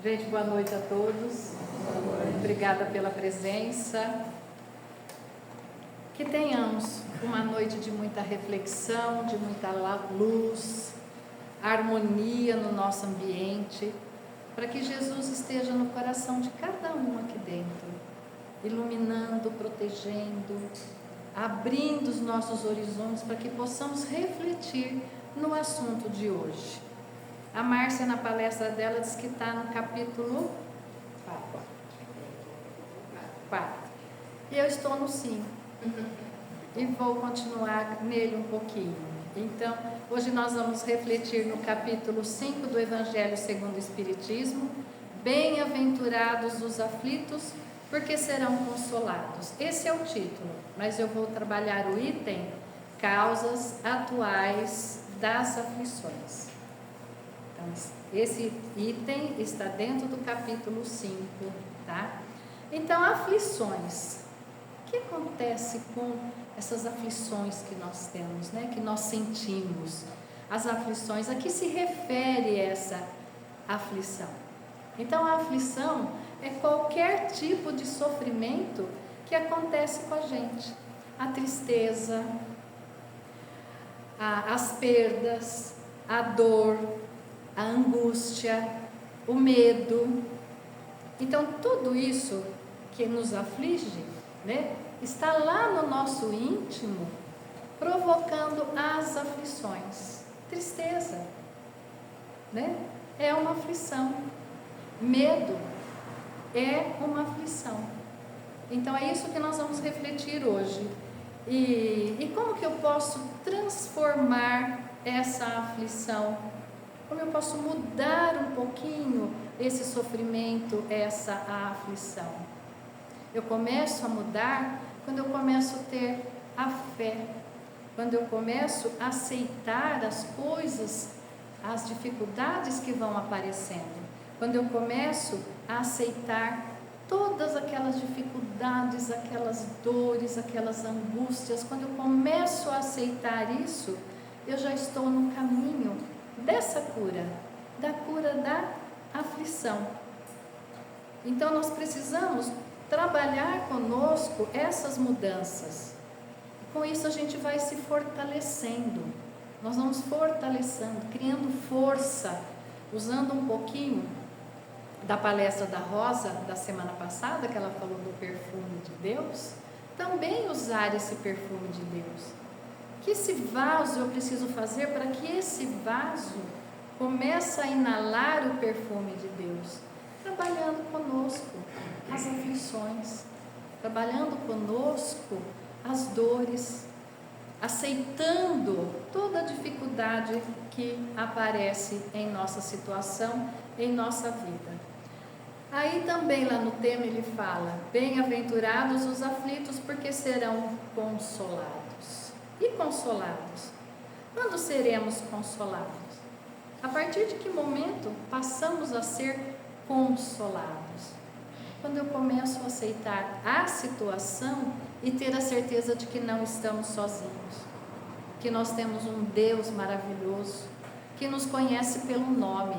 Gente, boa noite a todos. Obrigada pela presença. Que tenhamos uma noite de muita reflexão, de muita luz, harmonia no nosso ambiente, para que Jesus esteja no coração de cada um aqui dentro, iluminando, protegendo, abrindo os nossos horizontes para que possamos refletir no assunto de hoje. A Márcia, na palestra dela, diz que está no capítulo 4. E eu estou no 5. E vou continuar nele um pouquinho. Então, hoje nós vamos refletir no capítulo 5 do Evangelho segundo o Espiritismo. Bem-aventurados os aflitos, porque serão consolados. Esse é o título, mas eu vou trabalhar o item Causas atuais das aflições. Então, esse item está dentro do capítulo 5, tá? Então, aflições. O que acontece com essas aflições que nós temos, né? Que nós sentimos? As aflições, a que se refere essa aflição? Então, a aflição é qualquer tipo de sofrimento que acontece com a gente. A tristeza, as perdas, a dor, a angústia, o medo. Então, tudo isso que nos aflige, né, está lá no nosso íntimo, provocando as aflições. Tristeza, né, é uma aflição. Medo é uma aflição. Então, é isso que nós vamos refletir hoje. E como que eu posso transformar essa aflição? Como eu posso mudar um pouquinho esse sofrimento, essa aflição? Eu começo a mudar quando eu começo a ter a fé, quando eu começo a aceitar as coisas, as dificuldades que vão aparecendo, quando eu começo a aceitar todas aquelas dificuldades, aquelas dores, aquelas angústias. Quando eu começo a aceitar isso, eu já estou no caminho dessa cura, da cura da aflição. Então nós precisamos trabalhar conosco essas mudanças. Com isso a gente vai se fortalecendo. Nós vamos fortalecendo, criando força, usando um pouquinho da palestra da Rosa da semana passada, que ela falou do perfume de Deus. Também usar esse perfume de Deus. Que esse vaso eu preciso fazer para que esse vaso comece a inalar o perfume de Deus, trabalhando conosco as aflições, trabalhando conosco as dores, aceitando toda a dificuldade que aparece em nossa situação, em nossa vida. Aí também lá no tema ele fala: bem-aventurados os aflitos, porque serão consolados. E consolados? Quando seremos consolados? A partir de que momento passamos a ser consolados? Quando eu começo a aceitar a situação e ter a certeza de que não estamos sozinhos, que nós temos um Deus maravilhoso, que nos conhece pelo nome,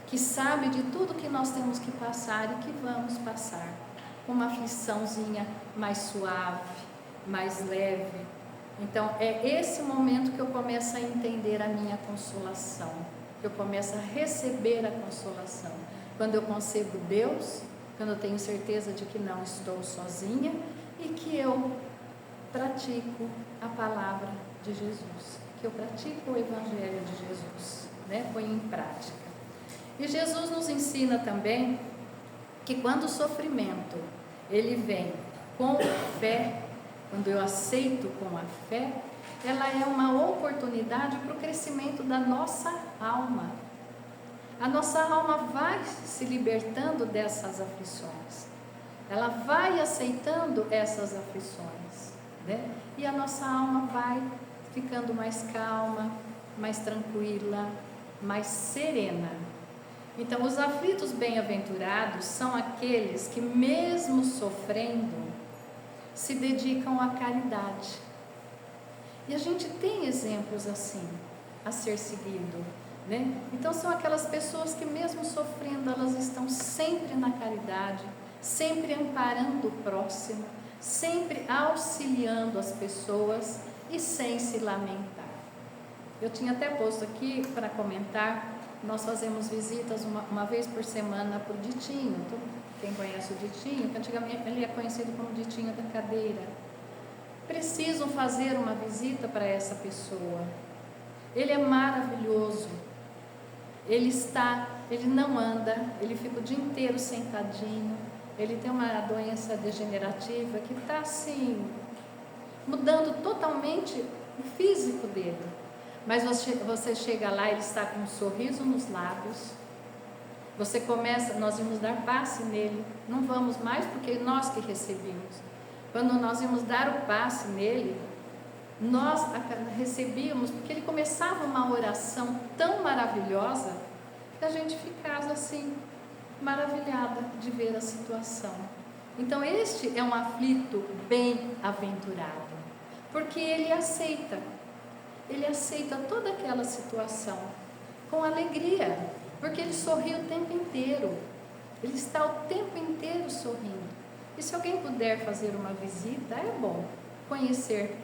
que sabe de tudo que nós temos que passar e que vamos passar, uma afliçãozinha mais suave, mais leve. Então é esse momento que eu começo a entender a minha consolação, que eu começo a receber a consolação, quando eu concebo Deus, quando eu tenho certeza de que não estou sozinha e que eu pratico a palavra de Jesus, que eu pratico o Evangelho de Jesus, né? Ponho em prática. E Jesus nos ensina também que quando o sofrimento ele vem com fé, quando eu aceito com a fé, ela é uma oportunidade para o crescimento da nossa alma. A nossa alma vai se libertando dessas aflições, ela vai aceitando essas aflições, né? E a nossa alma vai ficando mais calma, mais tranquila, mais serena. Então, os aflitos bem-aventurados são aqueles que, mesmo sofrendo, se dedicam à caridade. E a gente tem exemplos assim, a ser seguido, né? Então, são aquelas pessoas que, mesmo sofrendo, vida elas estão sempre na caridade, sempre amparando o próximo, sempre auxiliando as pessoas e sem se lamentar. Eu tinha até posto aqui para comentar, nós fazemos visitas uma vez por semana para o Ditinho. Quem conhece o Ditinho, que antigamente ele é conhecido como Ditinho da cadeira. Precisam fazer uma visita para essa pessoa. Ele é maravilhoso. Ele não anda, ele fica o dia inteiro sentadinho. Ele tem uma doença degenerativa que está assim, mudando totalmente o físico dele. Mas você chega lá, ele está com um sorriso nos lábios. Nós íamos dar passe nele. Não vamos mais porque nós que recebíamos. Quando nós íamos dar o passe nele, nós recebíamos, porque ele começava uma oração tão maravilhosa que a gente ficava assim, maravilhada de ver a situação. Então este é um aflito bem-aventurado, porque ele aceita toda aquela situação com alegria, porque ele sorri o tempo inteiro, ele está o tempo inteiro sorrindo. E se alguém puder fazer uma visita, é bom conhecer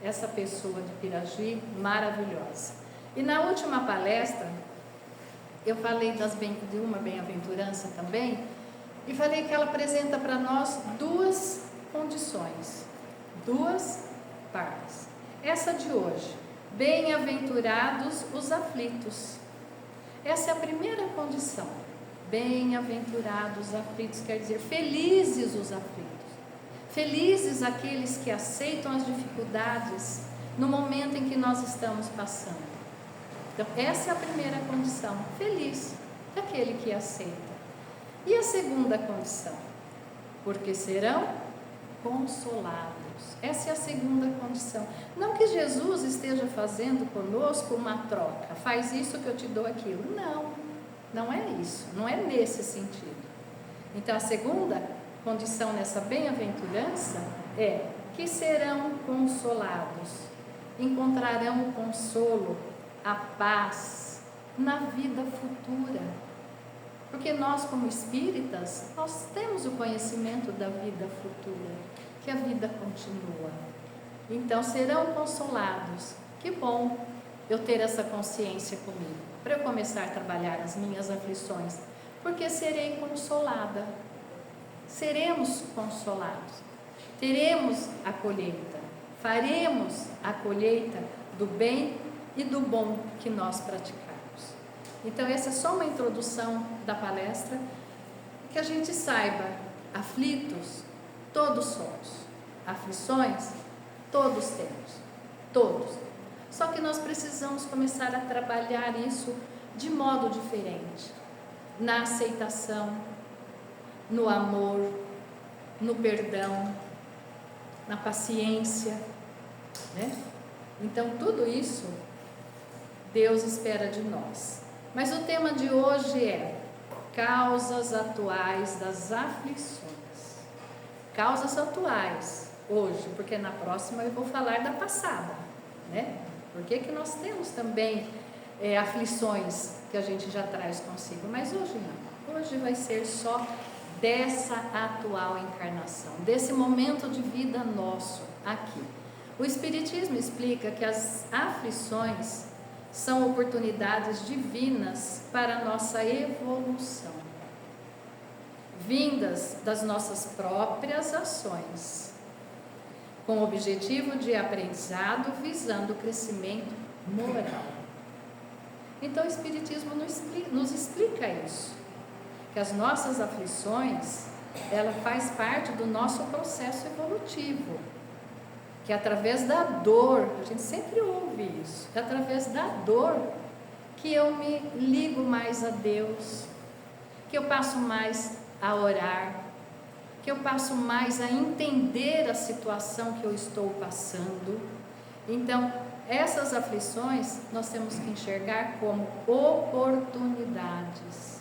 essa pessoa de Pirajuí maravilhosa. E na última palestra, eu falei de uma bem-aventurança também, e falei que ela apresenta para nós duas condições, duas partes. Essa de hoje, bem-aventurados os aflitos. Essa é a primeira condição. Bem-aventurados os aflitos, quer dizer, felizes os aflitos. Felizes aqueles que aceitam as dificuldades no momento em que nós estamos passando. Então, essa é a primeira condição. Feliz aquele que aceita. E a segunda condição? Porque serão consolados. Essa é a segunda condição. Não que Jesus esteja fazendo conosco uma troca. Faz isso que eu te dou aquilo. Não, não é isso. Não é nesse sentido. Então, a segunda condição nessa bem-aventurança é que serão consolados. Encontrarão o consolo, a paz na vida futura. Porque nós, como espíritas, nós temos o conhecimento da vida futura, que a vida continua. Então, serão consolados. Que bom eu ter essa consciência comigo, para eu começar a trabalhar as minhas aflições, porque serei consolada. Seremos consolados. Teremos a colheita. Faremos a colheita do bem e do bom que nós praticamos. Então, essa é só uma introdução da palestra, que a gente saiba, aflitos, todos somos. Aflições, todos temos. Todos. Só que nós precisamos começar a trabalhar isso de modo diferente. Na aceitação, no amor, no perdão, na paciência, né? Então, tudo isso Deus espera de nós. Mas o tema de hoje é causas atuais das aflições. Causas atuais, hoje, porque na próxima eu vou falar da passada, né? Porque que nós temos também aflições que a gente já traz consigo, mas hoje não. Hoje vai ser só dessa atual encarnação, desse momento de vida nosso aqui. O Espiritismo explica que as aflições são oportunidades divinas para a nossa evolução, vindas das nossas próprias ações, com o objetivo de aprendizado visando o crescimento moral. Então o Espiritismo nos explica isso, que as nossas aflições, ela faz parte do nosso processo evolutivo, que através da dor, a gente sempre ouve isso, é através da dor que eu me ligo mais a Deus, que eu passo mais a orar, que eu passo mais a entender a situação que eu estou passando. Então, essas aflições nós temos que enxergar como oportunidades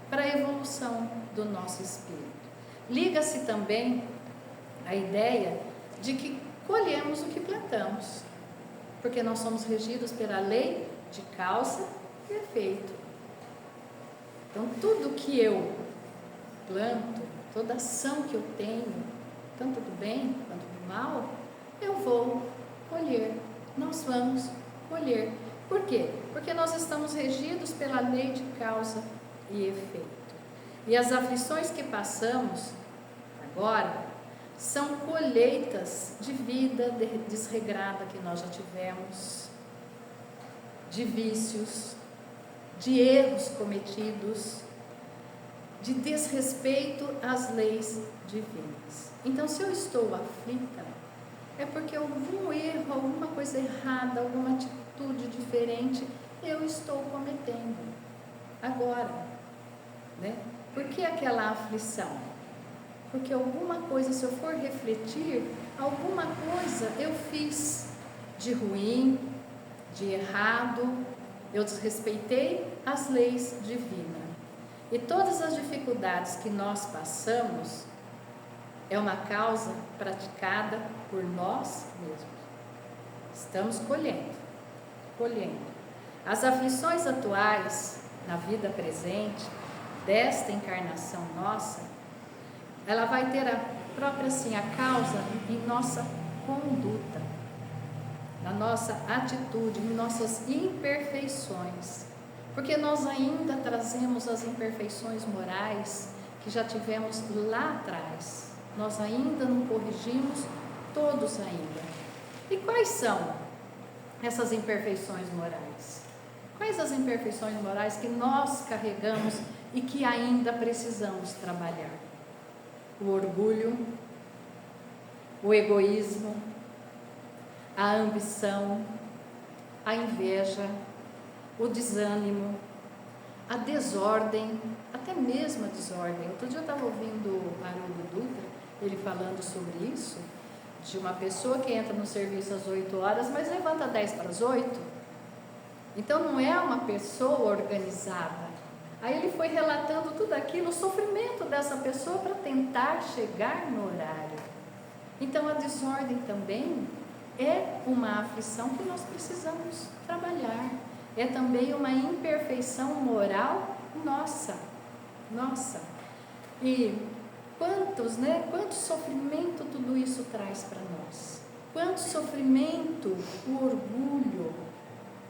para a evolução do nosso espírito. Liga-se também a ideia de que colhemos o que plantamos, porque nós somos regidos pela lei de causa e efeito. Então, tudo que eu planto, toda ação que eu tenho, tanto do bem quanto do mal, eu vou colher. Nós vamos colher. Por quê? Porque nós estamos regidos pela lei de causa e efeito. E as aflições que passamos agora são colheitas de vida desregrada que nós já tivemos, de vícios, de erros cometidos, de desrespeito às leis divinas. Então, se eu estou aflita, é porque algum erro, alguma coisa errada, alguma atitude diferente eu estou cometendo agora, né? Por que aquela aflição? Porque alguma coisa, se eu for refletir, alguma coisa eu fiz de ruim, de errado, eu desrespeitei as leis divinas. E todas as dificuldades que nós passamos é uma causa praticada por nós mesmos. Estamos colhendo. As aflições atuais, na vida presente, desta encarnação nossa, ela vai ter a própria, assim, a causa em nossa conduta, na nossa atitude, em nossas imperfeições. Porque nós ainda trazemos as imperfeições morais que já tivemos lá atrás. Nós ainda não corrigimos, todos ainda. E quais são essas imperfeições morais? Quais as imperfeições morais que nós carregamos e que ainda precisamos trabalhar? O orgulho, o egoísmo, a ambição, a inveja, o desânimo, a desordem, até mesmo a desordem. Outro dia eu estava ouvindo o Haroldo Dutra, ele falando sobre isso, de uma pessoa que entra no serviço às 8 horas, mas levanta 10 para as 8. Então não é uma pessoa organizada. Aí ele foi relatando tudo aquilo, o sofrimento dessa pessoa para tentar chegar no horário. Então a desordem também é uma aflição que nós precisamos trabalhar. É também uma imperfeição moral nossa. E quanto sofrimento tudo isso traz para nós? Quanto sofrimento o orgulho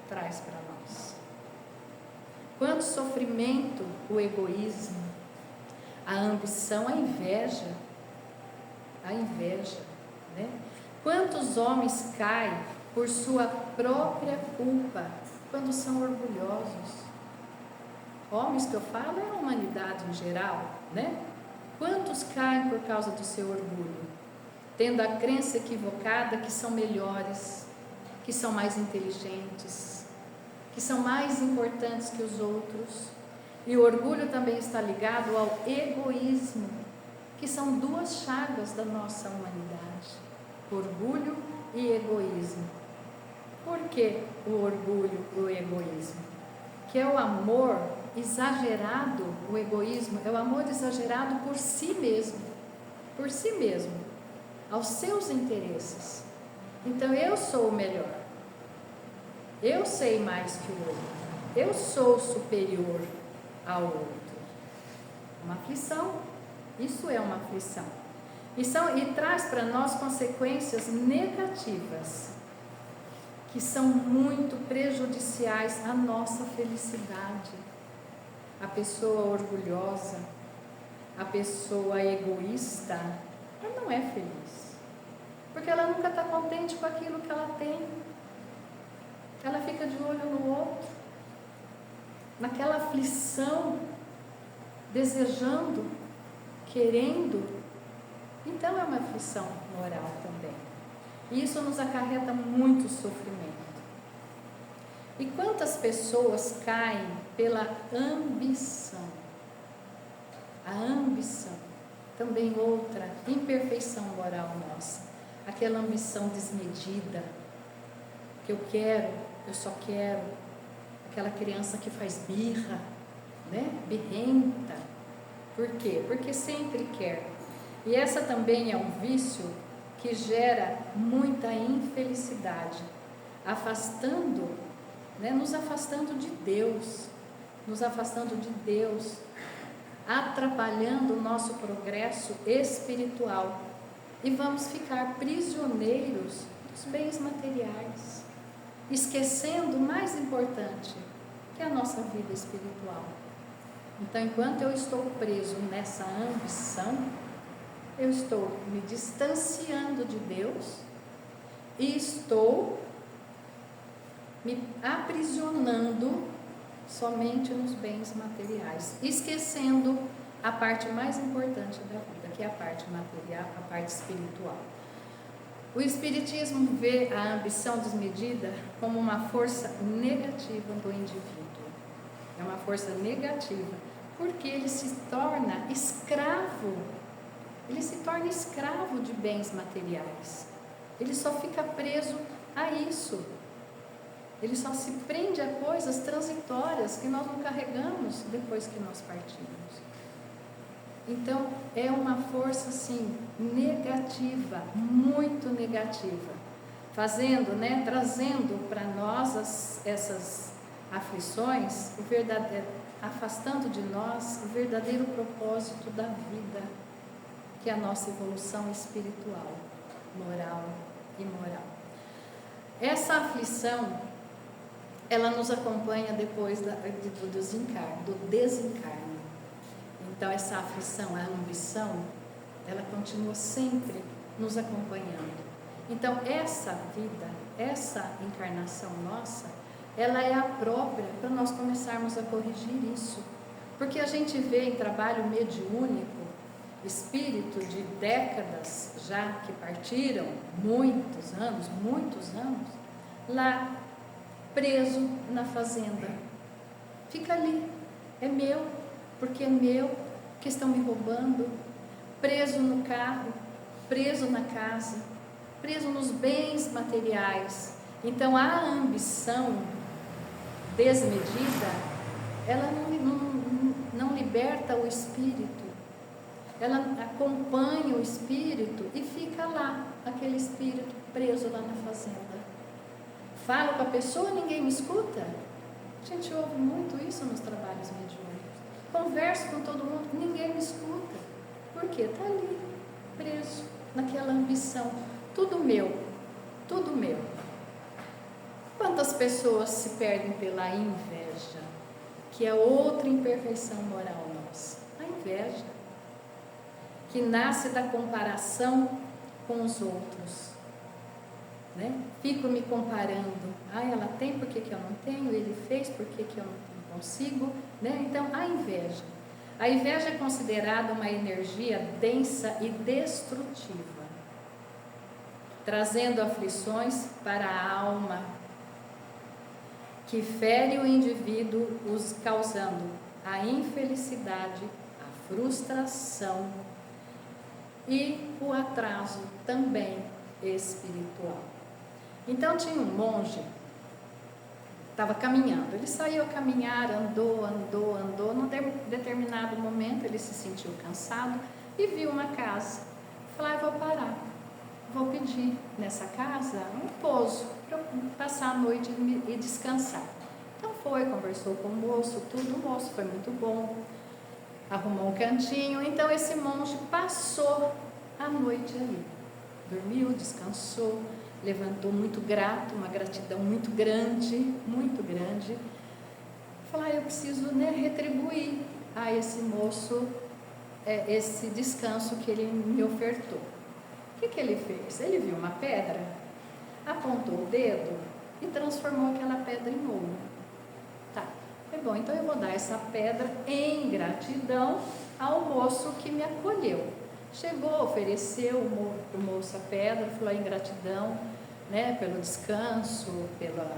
traz para nós? Quanto sofrimento o egoísmo, a ambição, a inveja, né? Quantos homens caem por sua própria culpa quando são orgulhosos? Homens que eu falo é a humanidade em geral, né? Quantos caem por causa do seu orgulho, tendo a crença equivocada que são melhores, que são mais inteligentes, que são mais importantes que os outros. E o orgulho também está ligado ao egoísmo, que são duas chagas da nossa humanidade: orgulho e egoísmo. Por que o orgulho e o egoísmo? Que é o amor exagerado, o egoísmo é o amor exagerado por si mesmo, aos seus interesses. Então eu sou o melhor, eu sei mais que o outro, eu sou superior ao outro. Uma aflição, isso é uma aflição. E traz para nós consequências negativas, que são muito prejudiciais à nossa felicidade. A pessoa orgulhosa, a pessoa egoísta, ela não é feliz, porque ela nunca está contente com aquilo que ela tem. Ela fica de olho no outro, naquela aflição, desejando, querendo. Então é uma aflição moral também. E isso nos acarreta muito sofrimento. E quantas pessoas caem pela ambição? A ambição, também outra imperfeição moral nossa. Aquela ambição desmedida, que eu só quero. Aquela criança que faz birra, né? Birrenta. Por quê? Porque sempre quer. E essa também é um vício que gera muita infelicidade, nos afastando de Deus, nos afastando de Deus, atrapalhando o nosso progresso espiritual. E vamos ficar prisioneiros dos bens materiais, esquecendo o mais importante, que é a nossa vida espiritual. Então, enquanto eu estou preso nessa ambição, eu estou me distanciando de Deus e estou me aprisionando somente nos bens materiais, esquecendo a parte mais importante da vida, que é a parte material, a parte espiritual. O Espiritismo vê a ambição desmedida como uma força negativa do indivíduo. É uma força negativa, porque ele se torna escravo. Ele se torna escravo de bens materiais. Ele só fica preso a isso. Ele só se prende a coisas transitórias que nós não carregamos depois que nós partimos. Então, é uma força, assim, negativa, muito negativa, trazendo para nós essas aflições, afastando de nós o verdadeiro propósito da vida, que é a nossa evolução espiritual, moral e moral. Essa aflição, ela nos acompanha depois do desencarne. Então, essa aflição, a ambição, ela continua sempre nos acompanhando. Então, essa vida, essa encarnação nossa, ela é a própria para nós começarmos a corrigir isso. Porque a gente vê em trabalho mediúnico, espírito de décadas já que partiram, muitos anos, lá preso na fazenda. Fica ali, é meu, porque é meu, que estão me roubando, preso no carro, preso na casa, preso nos bens materiais. Então a ambição desmedida, ela não liberta o espírito, ela acompanha o espírito e fica lá, aquele espírito preso lá na fazenda. Falo com a pessoa, ninguém me escuta. A gente ouve muito isso nos trabalhos mediúnicos. Converso com todo mundo, ninguém me escuta. Por quê? Está ali, preso naquela ambição. Tudo meu, tudo meu. Quantas pessoas se perdem pela inveja, que é outra imperfeição moral nossa? A inveja, que nasce da comparação com os outros. Fico me comparando. Ela tem, por que eu não tenho? Ele fez, por que eu não consigo? Então, a inveja. A inveja é considerada uma energia densa e destrutiva, trazendo aflições para a alma, que fere o indivíduo, os causando a infelicidade, a frustração e o atraso também espiritual. Então tinha um monge, estava caminhando, ele saiu a caminhar, andou, num determinado momento ele se sentiu cansado e viu uma casa. Falou, eu vou parar, vou pedir nessa casa um pouso para eu passar a noite e descansar. Então foi, conversou com o moço, tudo, o moço foi muito bom, arrumou um cantinho. Então esse monge passou a noite ali, dormiu, descansou, levantou muito grato, uma gratidão muito grande, falou, eu preciso retribuir a esse moço esse descanso que ele me ofertou. O que ele fez? Ele viu uma pedra, apontou o dedo e transformou aquela pedra em ouro. Tá, foi bom, então eu vou dar essa pedra em gratidão ao moço que me acolheu. Chegou, ofereceu o moço a pedra, falou em gratidão, pelo descanso, pela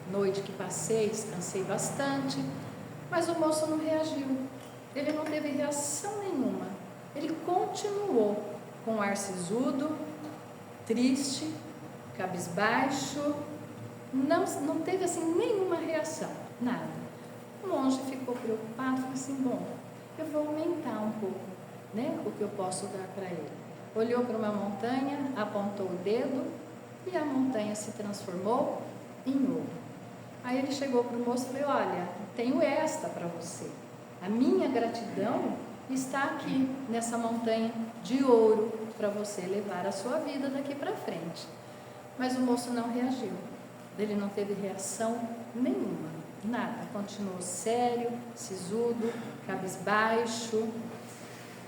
noite que passei, descansei bastante, mas o moço não reagiu, ele não teve reação nenhuma, ele continuou com o ar sisudo, triste, cabisbaixo, não teve assim nenhuma reação, nada. O monge ficou preocupado, falou assim, bom, eu vou aumentar um pouco o que eu posso dar para ele. Olhou para uma montanha, apontou o dedo e a montanha se transformou em ouro. Aí ele chegou para o moço e falou: olha, tenho esta para você. A minha gratidão está aqui nessa montanha de ouro para você levar a sua vida daqui para frente. Mas o moço não reagiu. Ele não teve reação nenhuma, nada. Continuou sério, sisudo, cabisbaixo.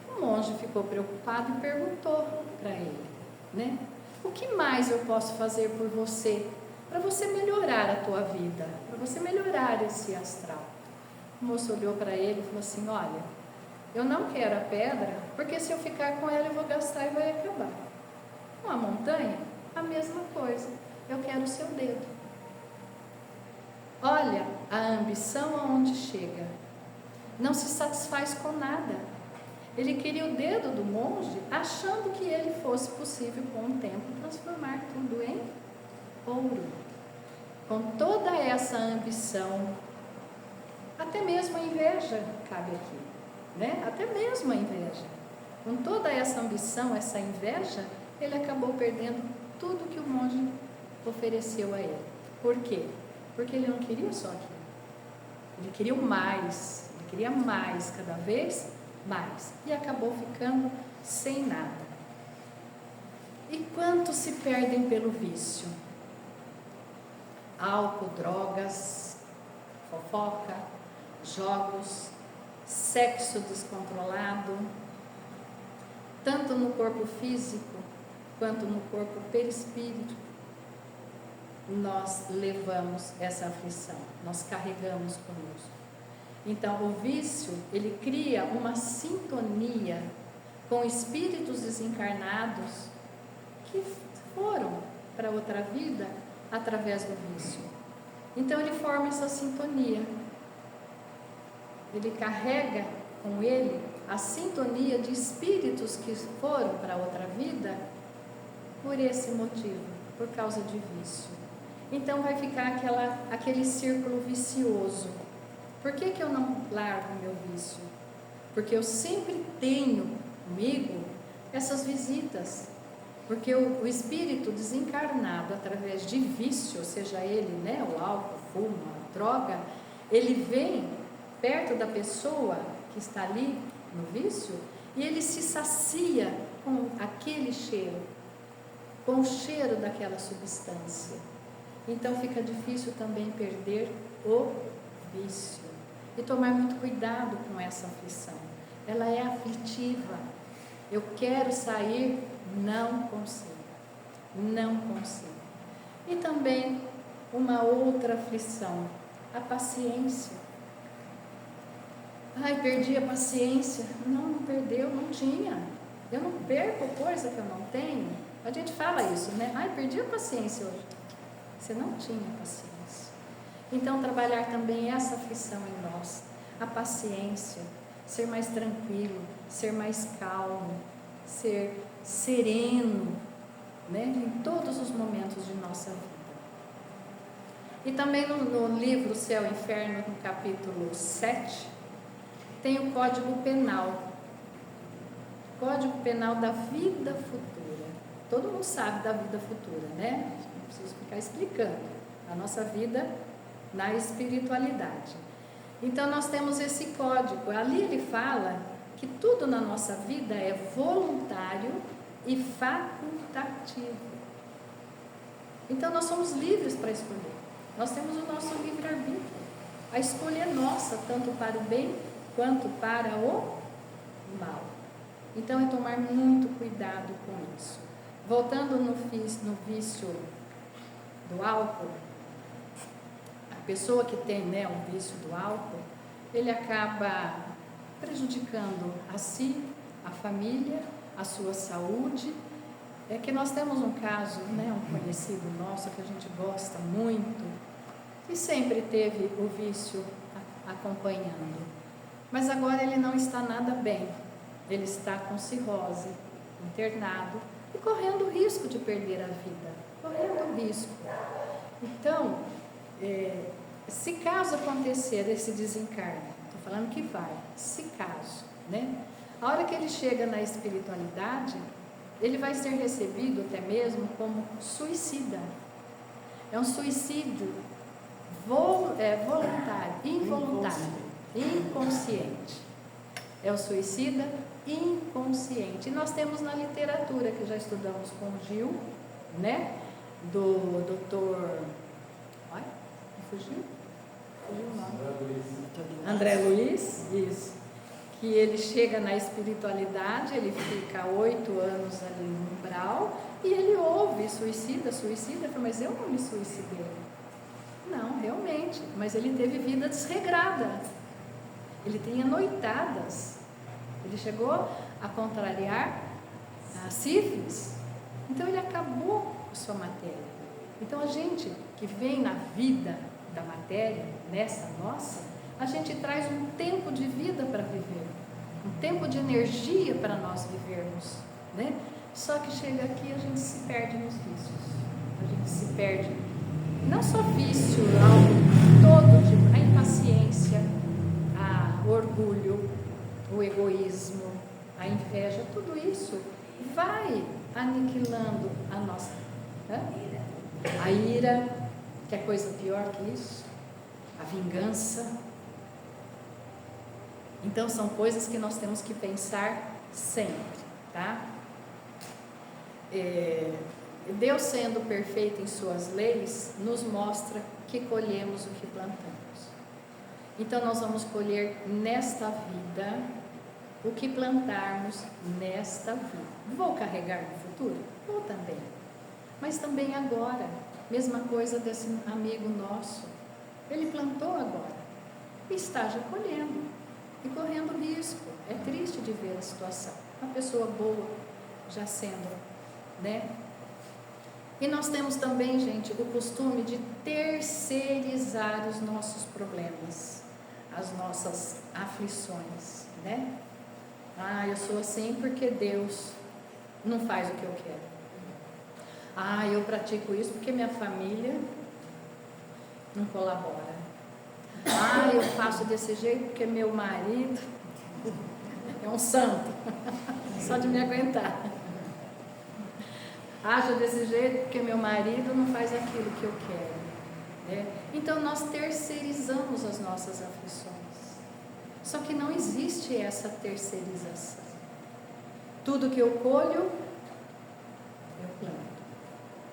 O monge ficou preocupado e perguntou para ele, né? O que mais eu posso fazer por você, para você melhorar a tua vida, para você melhorar esse astral? O moço olhou para ele e falou assim: olha, eu não quero a pedra, porque se eu ficar com ela eu vou gastar e vai acabar. Com a montanha, a mesma coisa. Eu quero o seu dedo. Olha a ambição aonde chega. Não se satisfaz com nada. Ele queria o dedo do monge, achando que ele fosse possível, com o tempo, transformar tudo em ouro. Com toda essa ambição, até mesmo a inveja cabe aqui, né? Até mesmo a inveja. Com toda essa ambição, essa inveja, ele acabou perdendo tudo que o monge ofereceu a ele. Por quê? Porque ele não queria só aquilo. Ele queria o mais, ele queria mais, cada vez mais. E acabou ficando sem nada. E quantos se perdem pelo vício? Álcool, drogas, fofoca, jogos, sexo descontrolado, tanto no corpo físico quanto no corpo perispírito. Nós levamos essa aflição, nós carregamos conosco. Então, o vício, ele cria uma sintonia com espíritos desencarnados que foram para outra vida através do vício. Então, ele forma essa sintonia. Ele carrega com ele a sintonia de espíritos que foram para outra vida por esse motivo, por causa de vício. Então vai ficar aquele círculo vicioso. Por que eu não largo o meu vício? Porque eu sempre tenho comigo essas visitas. Porque o espírito desencarnado, através de vício, seja ele, né, o álcool, o fumo, a droga, ele vem perto da pessoa que está ali no vício e ele se sacia com aquele cheiro, com o cheiro daquela substância. Então fica difícil também perder o vício e tomar muito cuidado com essa aflição. Ela é aflitiva. Eu quero sair, não consigo. Não consigo. E também uma outra aflição, a paciência. Ai, perdi a paciência. Não perdeu, não tinha. Eu não perco coisa que eu não tenho. A gente fala isso, né? Ai, perdi a paciência hoje. Você não tinha paciência. Então, trabalhar também essa aflição em nós. A paciência, ser mais tranquilo, ser mais calmo, ser sereno, né? Em todos os momentos de nossa vida. E também no livro Céu e Inferno, no capítulo 7, tem o Código Penal. Código Penal da vida futura. Todo mundo sabe da vida futura, né? Não preciso ficar explicando. A nossa vida na espiritualidade. Então, nós temos esse código. Ali ele fala que tudo na nossa vida é voluntário e facultativo. Então, nós somos livres para escolher. Nós temos o nosso livre-arbítrio. A escolha é nossa, tanto para o bem quanto para o mal. Então, é tomar muito cuidado com isso. Voltando no vício do álcool, a pessoa que tem, né, um vício do álcool, ele acaba prejudicando a si, a família, a sua saúde. É que nós temos um caso, né, um conhecido nosso que a gente gosta muito, que sempre teve o vício acompanhando. Mas agora ele não está nada bem. Ele está com cirrose, internado e correndo o risco de perder a vida. Correndo o risco. Então, se caso acontecer esse desencarne, estou falando que vai, se caso, né? A hora que ele chega na espiritualidade, ele vai ser recebido até mesmo como suicida. É um suicídio voluntário, involuntário, inconsciente. É o suicida inconsciente. E nós temos na literatura, que já estudamos com o Gil, né? Do doutor... Olha, fugiu? Fugiu o nome. André Luiz, isso. Que ele chega na espiritualidade, ele fica 8 anos ali no umbral, e ele ouve suicida, ele fala, mas eu não me suicidei. Não, realmente, mas ele teve vida desregrada, ele tinha noitadas, ele chegou a contrariar a sífilis, então ele acabou com sua matéria. Então a gente que vem na vida da matéria, nessa nossa, a gente traz um tempo de vida para viver, um tempo de energia para nós vivermos, né? Só que chega aqui a gente se perde nos vícios, a gente se perde, não só vício, todo tipo, a impaciência, o orgulho, o egoísmo, a inveja, tudo isso vai aniquilando a nossa, né? A ira, que é coisa pior que isso, a vingança. Então são coisas que nós temos que pensar sempre, tá? Deus, sendo perfeito em suas leis, nos mostra que colhemos o que plantamos. Então nós vamos colher nesta vida o que plantarmos nesta vida. Vou carregar no futuro? Vou também. Mas também agora, mesma coisa desse amigo nosso. Ele plantou agora e está já colhendo e correndo risco. É triste de ver a situação. Uma pessoa boa já sendo, né? E nós temos também, gente, o costume de terceirizar os nossos problemas, as nossas aflições, né? Eu sou assim porque Deus não faz o que eu quero. Eu pratico isso porque minha família não colabora. Eu faço desse jeito porque meu marido é um santo, só de me aguentar. Ajo desse jeito porque meu marido não faz aquilo que eu quero, né? Então nós terceirizamos as nossas aflições. Só que não existe essa terceirização. Tudo que eu colho, eu planto.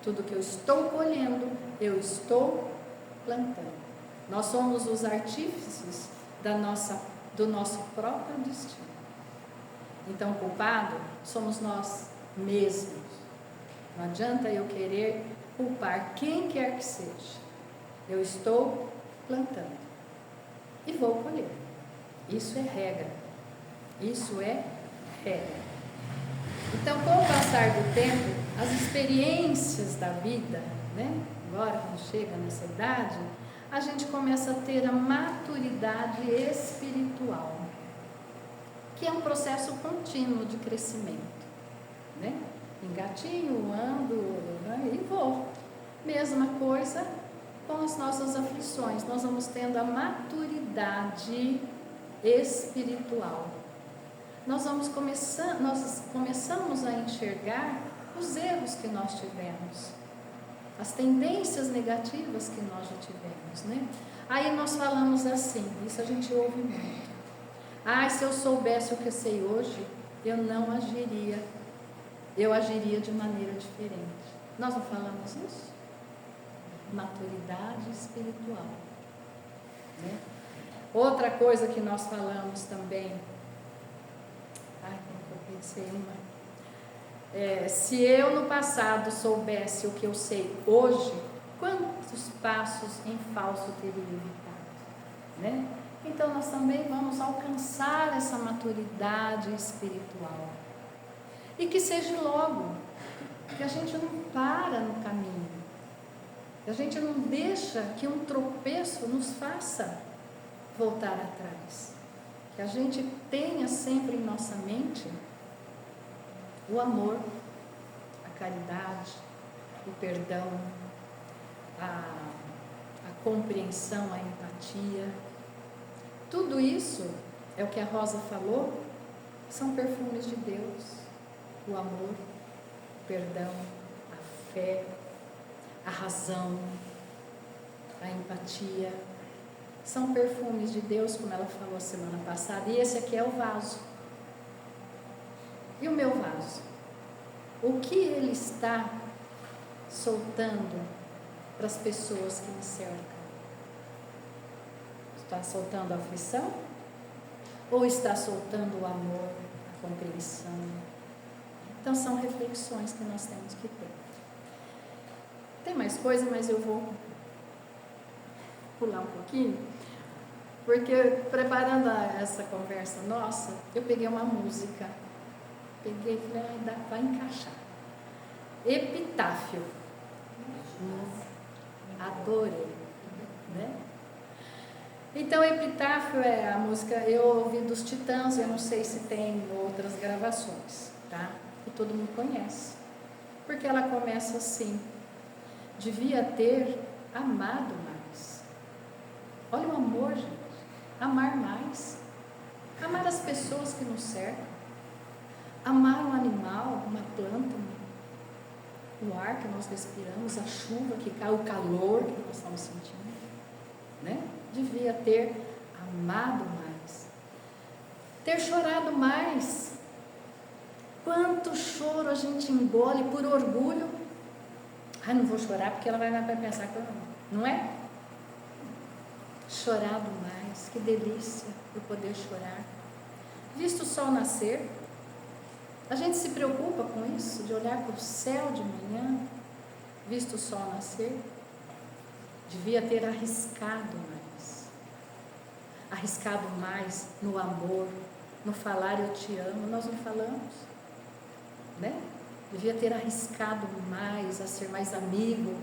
Tudo que eu estou colhendo, eu estou plantando. Nós somos os artífices do nosso próprio destino. Então, o culpado somos nós mesmos. Não adianta eu querer culpar quem quer que seja. Eu estou plantando e vou colher. Isso é regra. Isso é regra. Então, com o passar do tempo, as experiências da vida, né? Agora, quando chega nessa idade, a gente começa a ter a maturidade espiritual, que é um processo contínuo de crescimento, né? Engatinho, ando, né? E vou. Mesma coisa com as nossas aflições, nós vamos tendo a maturidade espiritual. Nós começamos a enxergar os erros que nós tivemos, as tendências negativas que nós já tivemos, né? Aí nós falamos assim, isso a gente ouve muito. Se eu soubesse o que eu sei hoje, eu não agiria, eu agiria de maneira diferente. Nós não falamos isso? Maturidade espiritual, né? Outra coisa que nós falamos também, eu pensei uma. Se eu no passado soubesse o que eu sei hoje, quantos passos em falso teria evitado, né? Então nós também vamos alcançar essa maturidade espiritual. E que seja logo, que a gente não para no caminho, que a gente não deixa que um tropeço nos faça voltar atrás. Que a gente tenha sempre em nossa mente o amor, a caridade, o perdão, a compreensão, a empatia. Tudo isso é o que a Rosa falou, são perfumes de Deus. O amor, o perdão, a fé, a razão, a empatia. São perfumes de Deus, como ela falou a semana passada. E esse aqui é o vaso. E o meu vaso? O que ele está soltando para as pessoas que me cercam? Está soltando a aflição? Ou está soltando o amor, a compreensão? Então são reflexões que nós temos que ter. Tem mais coisa, mas eu vou pular um pouquinho, porque preparando essa conversa nossa, eu peguei uma música, peguei e falei, vai encaixar. Epitáfio. Adorei, né? Então, Epitáfio é a música, eu ouvi dos Titãs, eu não sei se tem outras gravações, tá? Que todo mundo conhece, porque ela começa assim: devia ter amado mais. Olha o amor, gente. Amar mais. Amar as pessoas que nos cercam. Amar um animal, uma planta, o ar que nós respiramos, a chuva que cai, o calor que nós estamos sentindo, né? Devia ter amado mais. Ter chorado mais. Quanto choro a gente engole por orgulho. Ai, não vou chorar porque ela vai pensar que eu não é? Chorado mais, que delícia eu poder chorar. Visto o sol nascer, a gente se preocupa com isso, de olhar para o céu de manhã, visto o sol nascer. Devia ter arriscado mais no amor, no falar eu te amo. Nós não falamos, né? Devia ter arriscado mais a ser mais amigo,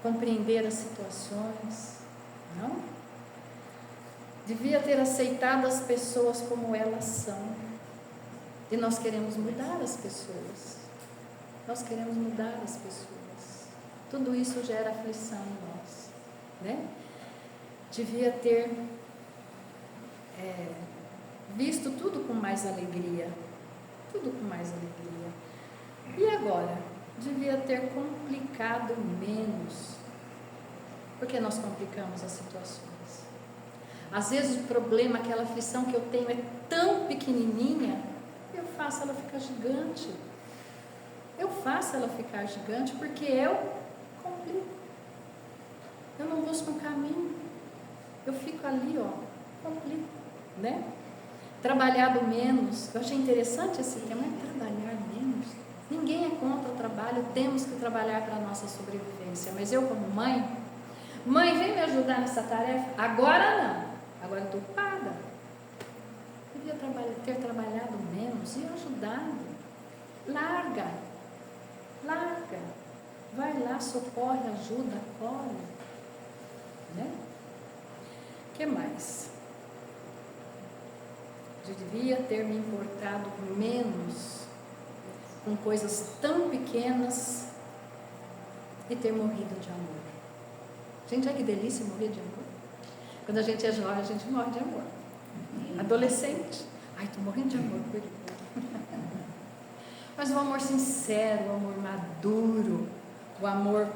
compreender as situações, não? Devia ter aceitado as pessoas como elas são. E nós queremos mudar as pessoas. Nós queremos mudar as pessoas. Tudo isso gera aflição em nós, né? Devia ter visto tudo com mais alegria. Tudo com mais alegria. E agora? Devia ter complicado menos. Porque nós complicamos as situações. Às vezes o problema, aquela aflição que eu tenho é tão pequenininha, eu faço ela ficar gigante. Eu faço ela ficar gigante porque eu complico. Eu não busco um caminho. Eu fico ali, complico, né? Trabalhado menos. Eu achei interessante esse tema, trabalhar menos. Ninguém é contra o trabalho, temos que trabalhar para a nossa sobrevivência. Mas eu, como mãe, vem me ajudar nessa tarefa? Agora não. Agora eu estou ocupada. Devia ter trabalhado menos e ajudado. Larga. Vai lá, socorre, ajuda, acolhe. Né? O que mais? Eu devia ter me importado menos com coisas tão pequenas e ter morrido de amor. Gente, olha que delícia morrer de amor. Quando a gente é jovem, a gente morre de amor. Adolescente, ai, estou morrendo de amor por ele. Mas o amor sincero, o amor maduro, o amor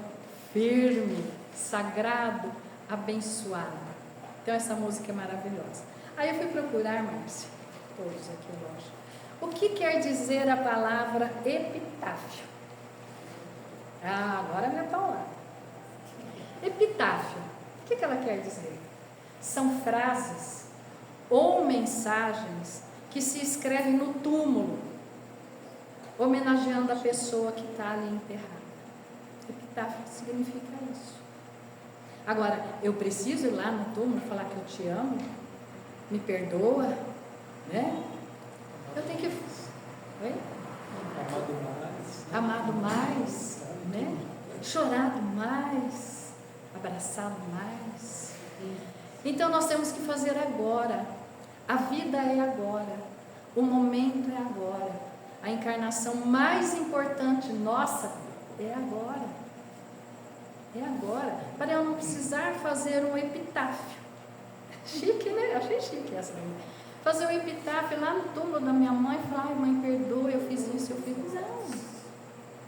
firme, sagrado, abençoado. Então essa música é maravilhosa. Aí eu fui procurar, Márcia, todos aqui, lógico. O que quer dizer a palavra epitáfio? Agora é minha palavra. Epitáfio, o que ela quer dizer? São frases ou mensagens que se escrevem no túmulo, homenageando a pessoa que está ali enterrada. Epitáfio significa isso. Agora, eu preciso ir lá no túmulo falar que eu te amo, me perdoa, né? Eu tenho que... Oi? Amado mais, né? Chorado mais, abraçado mais. Então nós temos que fazer agora. A vida é agora. O momento é agora. A encarnação mais importante nossa é agora. É agora. Para eu não precisar fazer um epitáfio. Chique, né? Eu achei chique essa. Fazer um epitáfio lá no túmulo da minha mãe e falar, ai, mãe, perdoa, eu fiz isso, eu fiz isso. Não.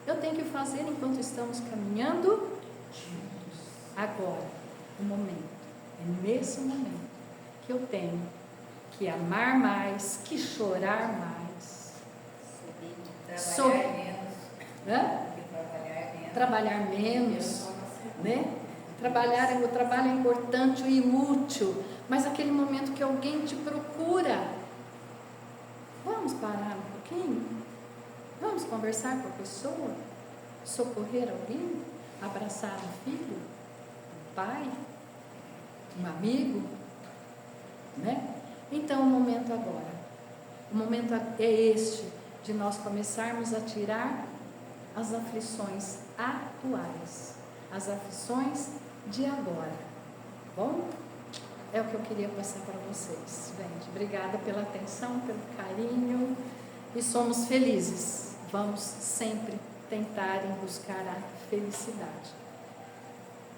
Eu tenho que fazer enquanto estamos caminhando juntos. agora, o momento. É nesse momento que eu tenho que amar mais, que chorar mais. Trabalhar menos. Hã? Trabalhar menos, né? O trabalho é importante e útil, mas aquele momento que alguém te procura, vamos parar um pouquinho? Vamos conversar com a pessoa? Socorrer alguém? Abraçar um filho? Um pai? Um amigo? Né? Então, o momento agora. O momento é este, de nós começarmos a tirar as aflições atuais, as aflições de agora. Bom? É o que eu queria passar para vocês. Gente, obrigada pela atenção, pelo carinho, e somos felizes. Vamos sempre tentar em buscar a felicidade.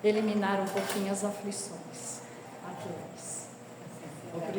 Eliminar um pouquinho as aflições atuais.